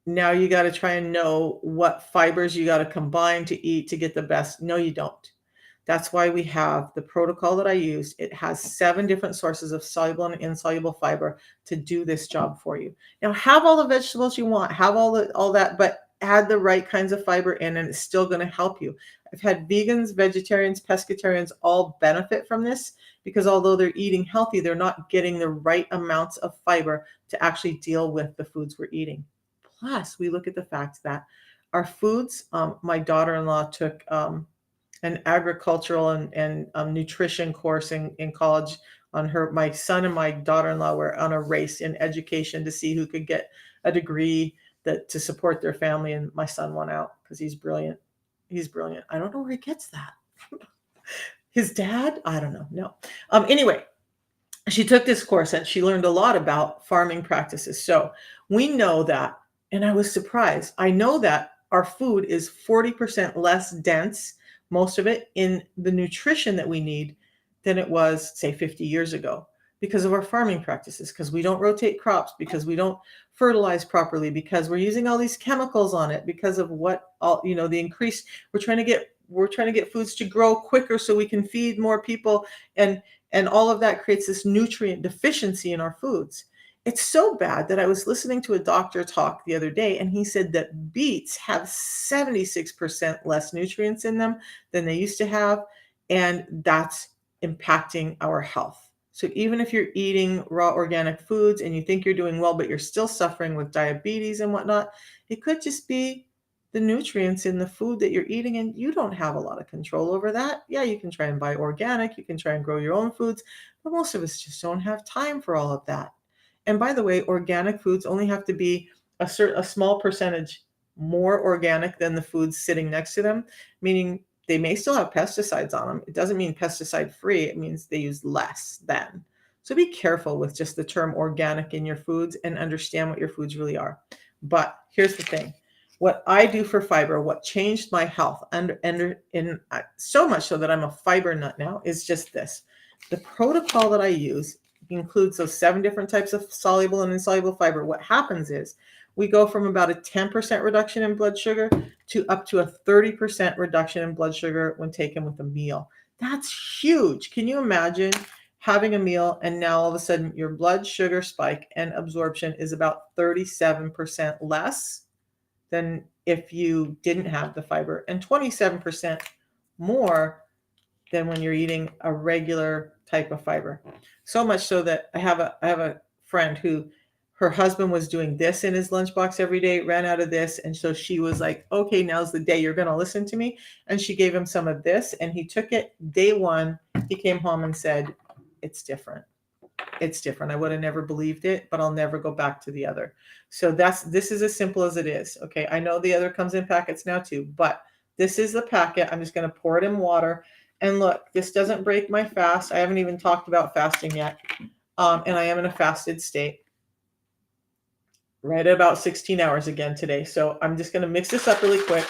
now you got to try and know what fibers you got to combine to eat to get the best. No, you don't. That's why we have the protocol that I use. It has 7 different sources of soluble and insoluble fiber to do this job for you. Now, have all the vegetables you want, have all that, but add the right kinds of fiber in and it's still going to help you. I've had vegans, vegetarians, pescatarians all benefit from this because although they're eating healthy, they're not getting the right amounts of fiber to actually deal with the foods we're eating. Plus, we look at the fact that our foods, my daughter-in-law took an agricultural and nutrition course in college on her. My son and my daughter-in-law were on a race in education to see who could get a degree to support their family, and my son won out because he's brilliant. He's brilliant. I don't know where he gets that. His dad? I don't know. No. Anyway, she took this course and she learned a lot about farming practices. So we know that, and I was surprised. I know that our food is 40% less dense, most of it, in the nutrition that we need than it was, say, 50 years ago because of our farming practices, because we don't rotate crops, because we don't fertilize properly, because we're using all these chemicals on it, because of what all, the increase, we're trying to get foods to grow quicker so we can feed more people, and all of that creates this nutrient deficiency in our foods. It's so bad that I was listening to a doctor talk the other day, and he said that beets have 76% less nutrients in them than they used to have, and that's impacting our health. So even if you're eating raw organic foods and you think you're doing well, but you're still suffering with diabetes and whatnot, it could just be the nutrients in the food that you're eating, and you don't have a lot of control over that. Yeah, you can try and buy organic, you can try and grow your own foods, but most of us just don't have time for all of that. And by the way, organic foods only have to be a small percentage more organic than the foods sitting next to them, meaning they may still have pesticides on them. It doesn't mean pesticide free. It means they use less than. So be careful with just the term organic in your foods and understand what your foods really are. But here's the thing. what I do for fiber, what changed my health, and so much so that I'm a fiber nut now, is just this. The protocol that I use includes those 7 different types of soluble and insoluble fiber. What happens is we go from about a 10% reduction in blood sugar to up to a 30% reduction in blood sugar when taken with a meal. That's huge. Can you imagine having a meal and now all of a sudden your blood sugar spike and absorption is about 37% less than if you didn't have the fiber, and 27% more than when you're eating a regular type of fiber. So much so that I have a friend who her husband was doing this in his lunchbox every day, ran out of this, and so she was like, okay, now's the day you're going to listen to me. And she gave him some of this, and he took it. Day 1, he came home and said, it's different. It's different. I would have never believed it, but I'll never go back to the other. So this is as simple as it is. Okay. I know the other comes in packets now too, but this is the packet. I'm just going to pour it in water. And look, this doesn't break my fast. I haven't even talked about fasting yet. And I am in a fasted state right at about 16 hours again today. So I'm just going to mix this up really quick,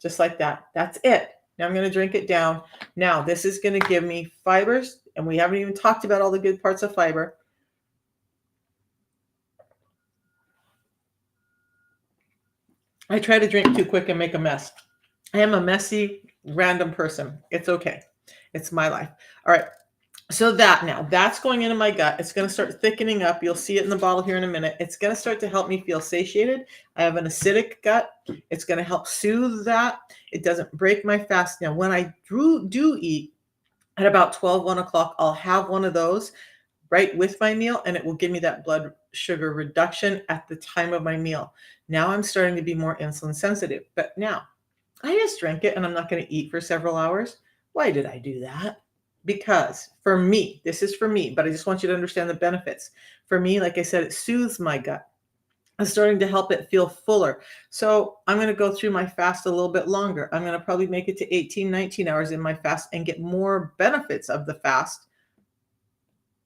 just like that. That's it. Now I'm going to drink it down. Now this is going to give me fibers, and we haven't even talked about all the good parts of fiber. I try to drink too quick and make a mess. I am a messy, random person. It's okay. It's my life. All right. So that's going into my gut. It's going to start thickening up. You'll see it in the bottle here in a minute. It's going to start to help me feel satiated. I have an acidic gut. It's going to help soothe that. It doesn't break my fast. Now, when I do eat at about 12, 1 o'clock, I'll have one of those right with my meal, and it will give me that blood sugar reduction at the time of my meal. Now I'm starting to be more insulin sensitive, but now I just drink it and I'm not going to eat for several hours. Why did I do that? Because for me, this is for me, but I just want you to understand the benefits. For me, like I said, it soothes my gut. It's starting to help it feel fuller. So I'm going to go through my fast a little bit longer. I'm going to probably make it to 18, 19 hours in my fast and get more benefits of the fast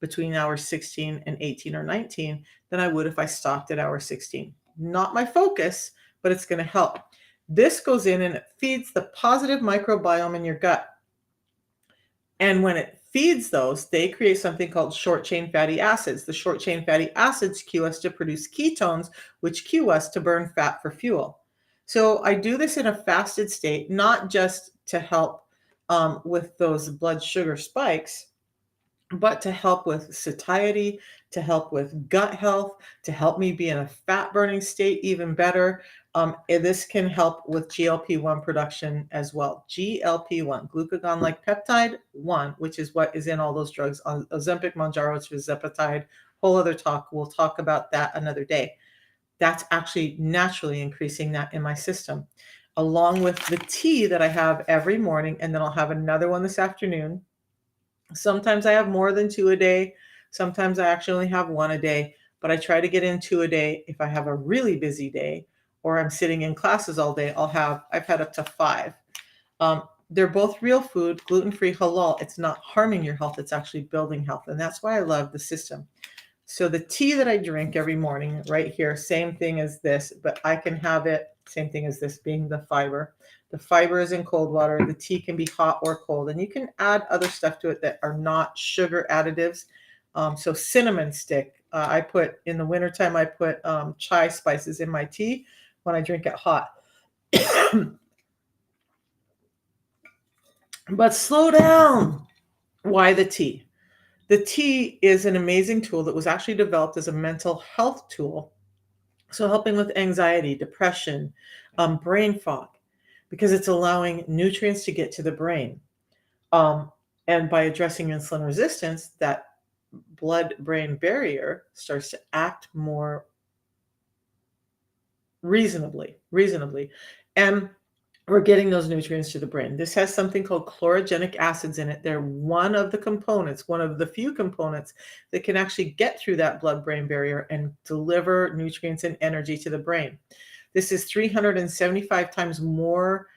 between hours 16 and 18 or 19 than I would if I stopped at hour 16. Not my focus, but it's going to help. This goes in and it feeds the positive microbiome in your gut. And when it feeds those, they create something called short-chain fatty acids. The short-chain fatty acids cue us to produce ketones, which cue us to burn fat for fuel. So I do this in a fasted state, not just to help with those blood sugar spikes, but to help with satiety, to help with gut health, to help me be in a fat burning state even better. And this can help with GLP-1 production as well. GLP-1, glucagon-like peptide 1, which is what is in all those drugs. Ozempic, Mounjaro, tirzepatide, whole other talk. We'll talk about that another day. That's actually naturally increasing that in my system, along with the tea that I have every morning, and then I'll have another one this afternoon. Sometimes I have more than 2 a day. Sometimes I actually only have 1 a day, but I try to get in 2 a day. If I have a really busy day or I'm sitting in classes all day, I've had up to 5. They're both real food, gluten-free, halal. It's not harming your health. It's actually building health. And that's why I love the system. So the tea that I drink every morning right here, same thing as this, but I can have it, same thing as this being the fiber. The fiber is in cold water. The tea can be hot or cold, and you can add other stuff to it that are not sugar additives. So cinnamon stick, I put in the wintertime, I put chai spices in my tea when I drink it hot. But slow down. Why the tea? The tea is an amazing tool that was actually developed as a mental health tool. So helping with anxiety, depression, brain fog, because it's allowing nutrients to get to the brain. And by addressing insulin resistance, that blood-brain barrier starts to act more reasonably. And we're getting those nutrients to the brain. This has something called chlorogenic acids in it. They're one of the components, one of the few components that can actually get through that blood-brain barrier and deliver nutrients and energy to the brain. This is 375 times more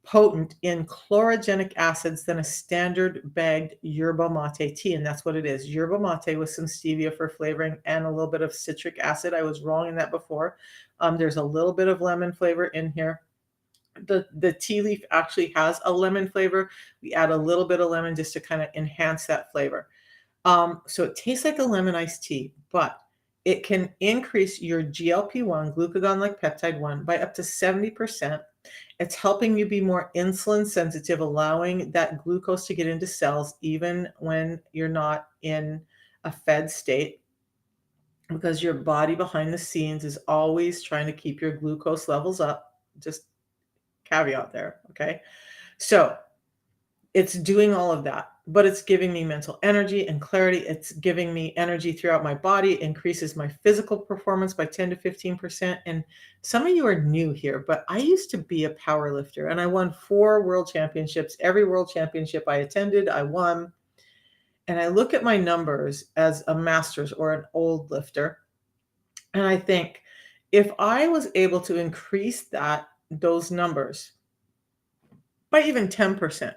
potent in chlorogenic acids than a standard bagged yerba mate tea. And that's what it is, yerba mate with some stevia for flavoring and a little bit of citric acid. I was wrong in that before. There's a little bit of lemon flavor in here. The tea leaf actually has a lemon flavor. We add a little bit of lemon just to kind of enhance that flavor. So it tastes like a lemon iced tea, but it can increase your GLP-1, glucagon-like peptide 1, by up to 70%. It's helping you be more insulin sensitive, allowing that glucose to get into cells even when you're not in a fed state, because your body behind the scenes is always trying to keep your glucose levels up. Just caveat there, okay? So it's doing all of that, but it's giving me mental energy and clarity. It's giving me energy throughout my body, increases my physical performance by 10 to 15%. And some of you are new here, but I used to be a power lifter and I won 4 world championships. Every world championship I attended, I won. And I look at my numbers as a master's or an old lifter, and I think if I was able to increase those numbers by even 10%,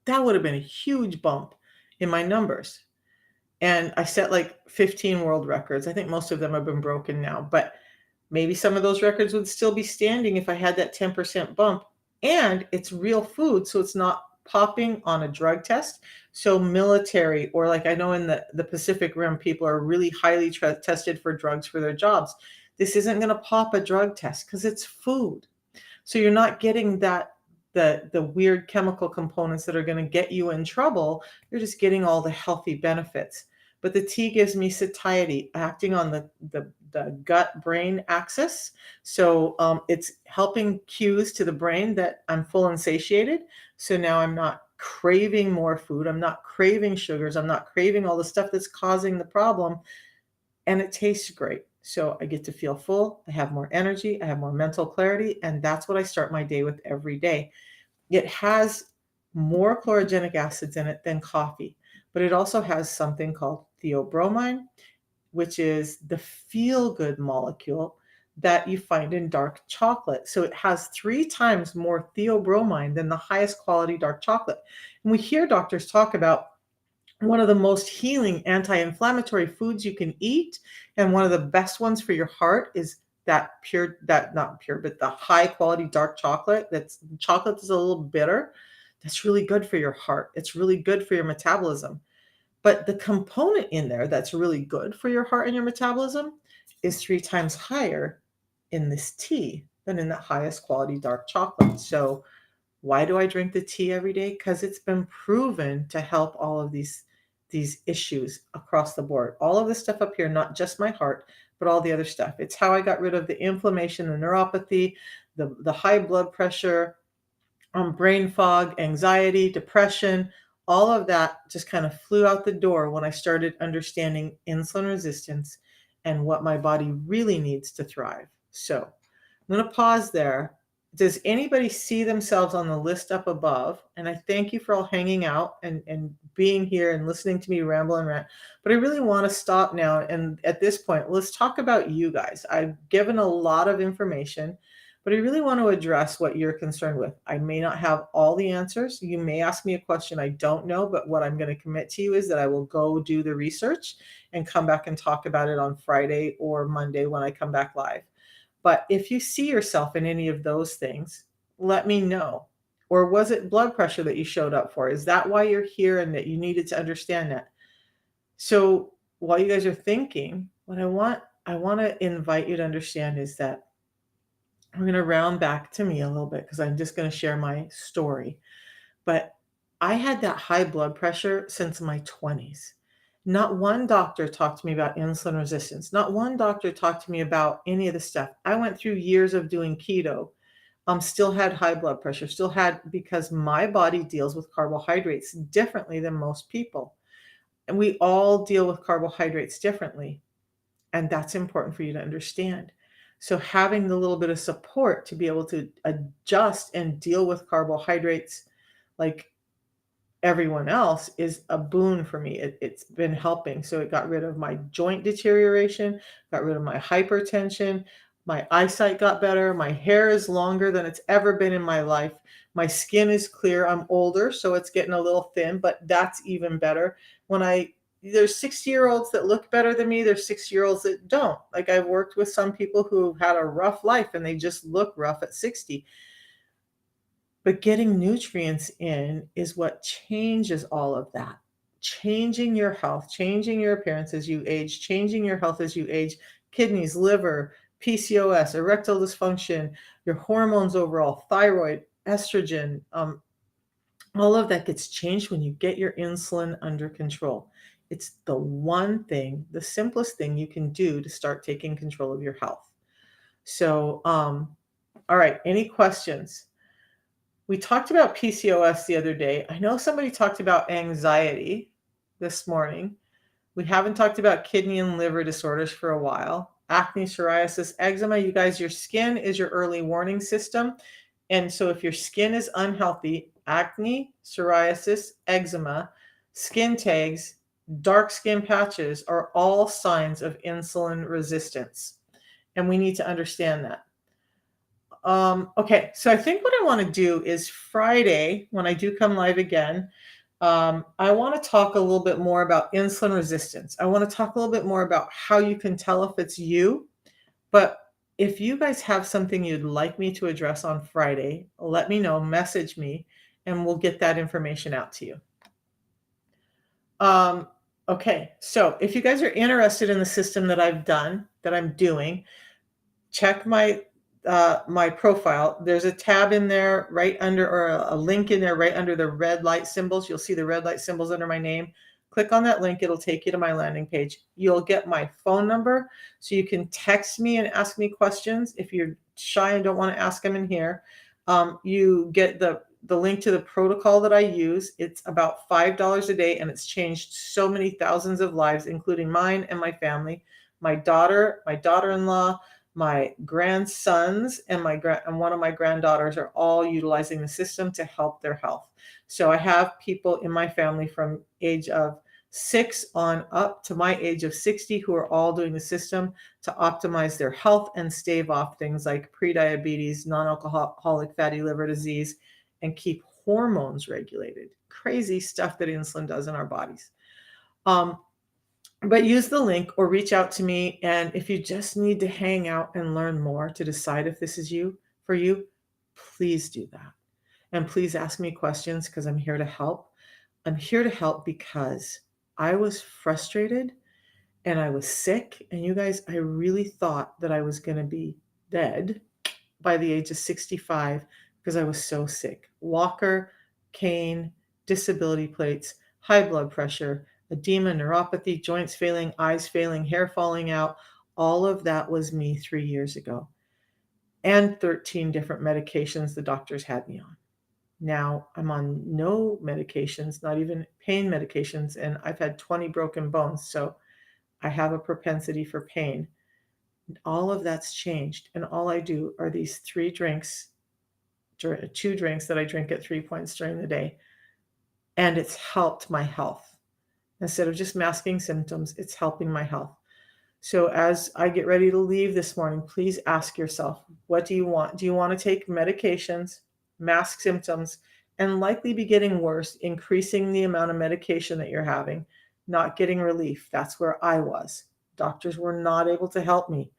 that would have been a huge bump in my numbers. And I set like 15 world records. I think most of them have been broken now, but maybe some of those records would still be standing if I had that 10% bump. And it's real food, so it's not popping on a drug test. So military, or like I know in the Pacific Rim, people are really highly tested for drugs for their jobs. This isn't going to pop a drug test because it's food. So you're not getting the weird chemical components that are going to get you in trouble. You're just getting all the healthy benefits. But the tea gives me satiety, acting on the gut brain axis. So it's helping cues to the brain that I'm full and satiated. So now I'm not craving more food. I'm not craving sugars. I'm not craving all the stuff that's causing the problem. And it tastes great. So I get to feel full. I have more energy. I have more mental clarity. And that's what I start my day with every day. It has more chlorogenic acids in it than coffee, but it also has something called theobromine, which is the feel-good molecule that you find in dark chocolate. So it has 3 times more theobromine than the highest quality dark chocolate. And we hear doctors talk about one of the most healing anti-inflammatory foods you can eat, and one of the best ones for your heart is not pure, but the high quality dark chocolate. Chocolate is a little bitter. That's really good for your heart. It's really good for your metabolism. But the component in there that's really good for your heart and your metabolism is 3 times higher in this tea than in the highest quality dark chocolate. So why do I drink the tea every day? Because it's been proven to help all of these issues across the board. All of this stuff up here, not just my heart, but all the other stuff. It's how I got rid of the inflammation, the neuropathy, the high blood pressure, brain fog, anxiety, depression. All of that just kind of flew out the door when I started understanding insulin resistance and what my body really needs to thrive. So I'm going to pause there. Does anybody see themselves on the list up above? And I thank you for all hanging out and being here and listening to me ramble and rant. But I really want to stop now. And at this point, let's talk about you guys. I've given a lot of information, but I really want to address what you're concerned with. I may not have all the answers. You may ask me a question I don't know, but what I'm going to commit to you is that I will go do the research and come back and talk about it on Friday or Monday when I come back live. But if you see yourself in any of those things, let me know. Or was it blood pressure that you showed up for? Is that why you're here and that you needed to understand that? So while you guys are thinking, what I want to invite you to understand is that we're going to round back to me a little bit because I'm just going to share my story. But I had that high blood pressure since my 20s. Not one doctor talked to me about insulin resistance. Not one doctor talked to me about any of the stuff. I went through years of doing keto. Still had high blood pressure, because my body deals with carbohydrates differently than most people. And we all deal with carbohydrates differently. And that's important for you to understand. So having the little bit of support to be able to adjust and deal with carbohydrates like everyone else is a boon for me. It's been helping. So it got rid of my joint deterioration, got rid of my hypertension. My eyesight got better. My hair is longer than it's ever been in my life. My skin is clear. I'm older, so it's getting a little thin, but that's even better. There's 60-year-olds that look better than me. There's 60-year-olds that don't. Like, I've worked with some people who had a rough life and they just look rough at 60. But getting nutrients in is what changes all of that. Changing your health, changing your appearance as you age, changing your health as you age, kidneys, liver, PCOS, erectile dysfunction, your hormones overall, thyroid, estrogen, all of that gets changed when you get your insulin under control. It's the one thing, the simplest thing you can do to start taking control of your health. So, all right, any questions? We talked about PCOS the other day. I know somebody talked about anxiety this morning. We haven't talked about kidney and liver disorders for a while. Acne, psoriasis, eczema. You guys, your skin is your early warning system. And so if your skin is unhealthy, acne, psoriasis, eczema, skin tags, dark skin patches are all signs of insulin resistance. And we need to understand that. Okay, so I think what I want to do is Friday, when I do come live again, I want to talk a little bit more about insulin resistance. I want to talk a little bit more about how you can tell if it's you. But if you guys have something you'd like me to address on Friday, let me know, message me, and we'll get that information out to you. Okay, so if you guys are interested in the system that I'm doing, check my profile. There's a tab in there right under, or a link in there right under the red light symbols. You'll see the red light symbols under my name. Click on that link. It'll take you to my landing page. You'll get my phone number, so you can text me and ask me questions. If you're shy and don't want to ask them in here, you get the link to the protocol that I use. It's about $5 a day, and it's changed so many thousands of lives, including mine and my family. My daughter-in-law, my grandsons, and one of my granddaughters are all utilizing the system to help their health. So I have people in my family from age of 6 on up to my age of 60 who are all doing the system to optimize their health and stave off things like prediabetes, non-alcoholic fatty liver disease, and keep hormones regulated. Crazy stuff that insulin does in our bodies. But use the link or reach out to me. And if you just need to hang out and learn more to decide if this is for you, please do that. And please ask me questions, because I'm here to help. I'm here to help because I was frustrated and I was sick. And you guys, I really thought that I was going to be dead by the age of 65 because I was so sick. Walker, cane, disability plates, high blood pressure, edema, neuropathy, joints failing, eyes failing, hair falling out. All of that was me 3 years ago. And 13 different medications the doctors had me on. Now I'm on no medications, not even pain medications, and I've had 20 broken bones. So I have a propensity for pain. All of that's changed. And all I do are these 2 drinks that I drink at 3 points during the day. And it's helped my health. Instead of just masking symptoms, it's helping my health. So as I get ready to leave this morning, please ask yourself, what do you want? Do you want to take medications, mask symptoms, and likely be getting worse, increasing the amount of medication that you're having, not getting relief? That's where I was. Doctors were not able to help me.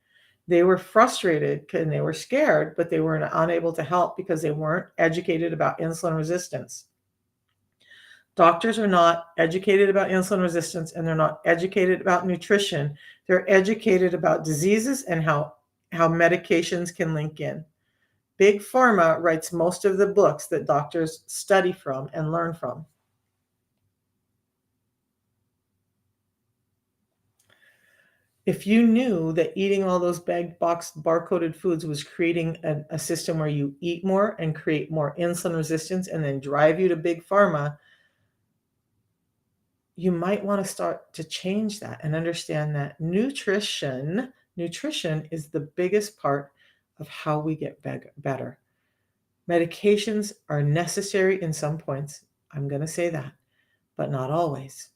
They were frustrated and they were scared, but they were unable to help because they weren't educated about insulin resistance. Doctors are not educated about insulin resistance, and they're not educated about nutrition. They're educated about diseases and how medications can link in. Big Pharma writes most of the books that doctors study from and learn from. If you knew that eating all those bag boxed barcoded foods was creating a system where you eat more and create more insulin resistance and then drive you to Big Pharma, you might want to start to change that and understand that nutrition is the biggest part of how we get better. Medications are necessary in some points. I'm going to say that, but not always.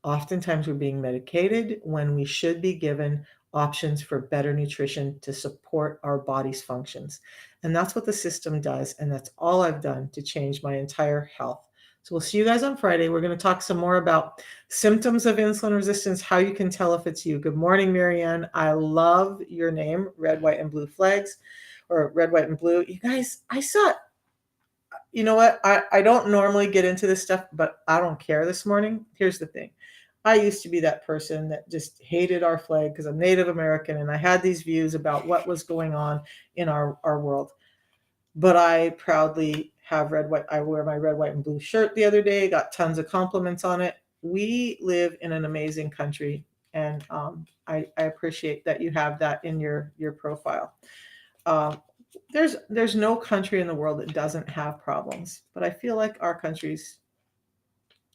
Oftentimes we're being medicated when we should be given options for better nutrition to support our body's functions. And that's what the system does. And that's all I've done to change my entire health. So we'll see you guys on Friday. We're going to talk some more about symptoms of insulin resistance, how you can tell if it's you. Good morning, Marianne. I love your name, Red, White, and Blue Flags, or Red, White, and Blue. You guys, I saw it. You know what? I don't normally get into this stuff, but I don't care this morning. Here's the thing. I used to be that person that just hated our flag because I'm Native American and I had these views about what was going on in our world. But I proudly have red, white. I wear my red, white, and blue shirt the other day, got tons of compliments on it. We live in an amazing country, and I appreciate that you have that in your profile. There's no country in the world that doesn't have problems, but I feel like our countries,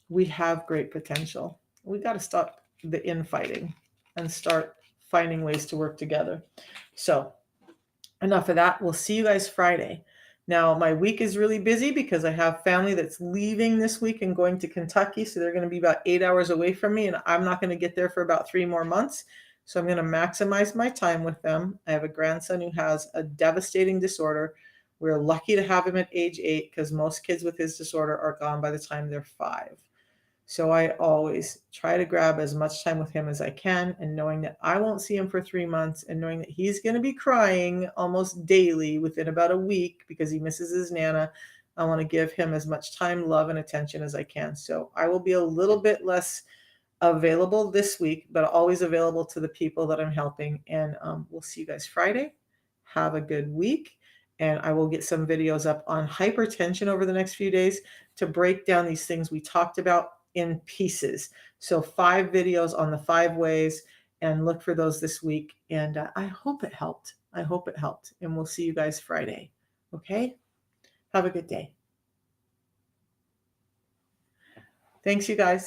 we have great potential. We got to stop the infighting and start finding ways to work together. So enough of that. We'll see you guys Friday. Now, my week is really busy because I have family that's leaving this week and going to Kentucky. So they're going to be about 8 hours away from me, and I'm not going to get there for about 3 more months. So I'm going to maximize my time with them. I have a grandson who has a devastating disorder. We're lucky to have him at age 8 because most kids with his disorder are gone by the time they're 5. So I always try to grab as much time with him as I can, and knowing that I won't see him for 3 months and knowing that he's going to be crying almost daily within about a week because he misses his Nana, I want to give him as much time, love, and attention as I can. So I will be a little bit less available this week, but always available to the people that I'm helping. And we'll see you guys Friday. Have a good week. And I will get some videos up on hypertension over the next few days to break down these things we talked about in pieces. So 5 videos on the 5 ways, and look for those this week. And I hope it helped. I hope it helped. And we'll see you guys Friday. Okay? Have a good day. Thanks, you guys.